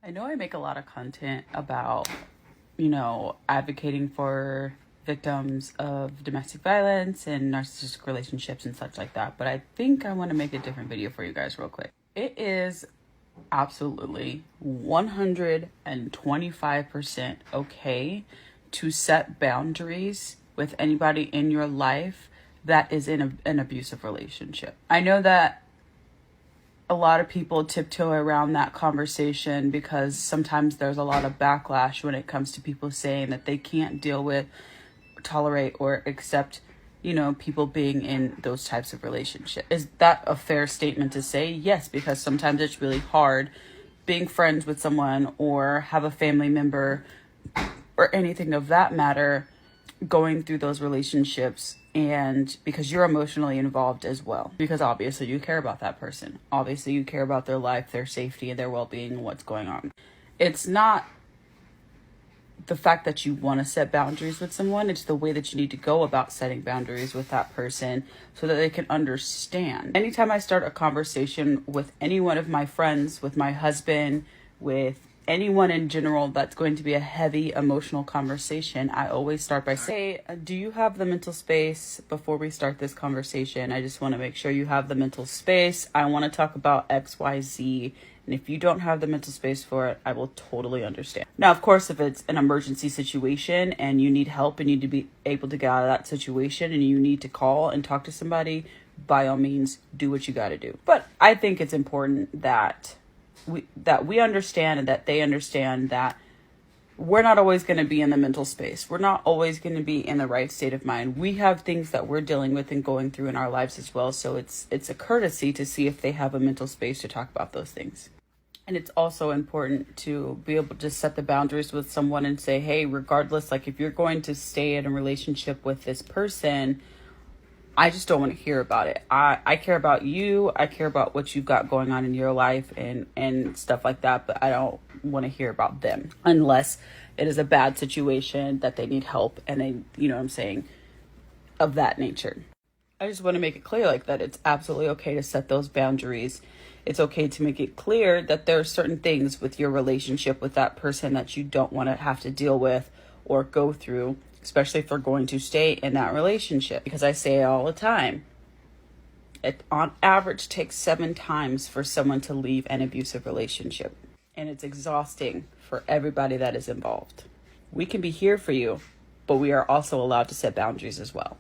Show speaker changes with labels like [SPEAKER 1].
[SPEAKER 1] I know I make a lot of content about, advocating for victims of domestic violence and narcissistic relationships and such like that, but I think I want to make a different video for you guys real quick. It is absolutely 125% okay to set boundaries with anybody in your life that is in an abusive relationship. I know that a lot of people tiptoe around that conversation because sometimes there's a lot of backlash when it comes to people saying that they can't deal with, tolerate, or accept, people being in those types of relationships. Is that a fair statement to say? Yes, because sometimes it's really hard being friends with someone or have a family member or anything of that matter going through those relationships, and because you're emotionally involved as well, because obviously you care about that person, obviously you care about their life, their safety, and their well-being, and what's going on. It's not the fact that you want to set boundaries with someone, it's the way that you need to go about setting boundaries with that person so that they can understand. Anytime I start a conversation with any one of my friends, with my husband, with anyone in general that's going to be a heavy emotional conversation, I always start by saying, hey, do you have the mental space before we start this conversation? I just want to make sure you have the mental space. I want to talk about XYZ. And if you don't have the mental space for it, I will totally understand. Now, of course, if it's an emergency situation and you need help and you need to be able to get out of that situation and you need to call and talk to somebody, by all means, do what you got to do. But I think it's important that we understand and that they understand that we're not always going to be in the mental space. We're not always going to be in the right state of mind. We have things that we're dealing with and going through in our lives as well. So it's a courtesy to see if they have a mental space to talk about those things. And it's also important to be able to set the boundaries with someone and say, hey, regardless, like if you're going to stay in a relationship with this person, I just don't want to hear about it. I care about you. I care about what you've got going on in your life and stuff like that. But I don't want to hear about them unless it is a bad situation that they need help. And they, of that nature. I just want to make it clear like that. It's absolutely okay to set those boundaries. It's okay to make it clear that there are certain things with your relationship with that person that you don't want to have to deal with or go through, especially if they're going to stay in that relationship. Because I say it all the time, it on average takes 7 times for someone to leave an abusive relationship. And it's exhausting for everybody that is involved. We can be here for you, but we are also allowed to set boundaries as well.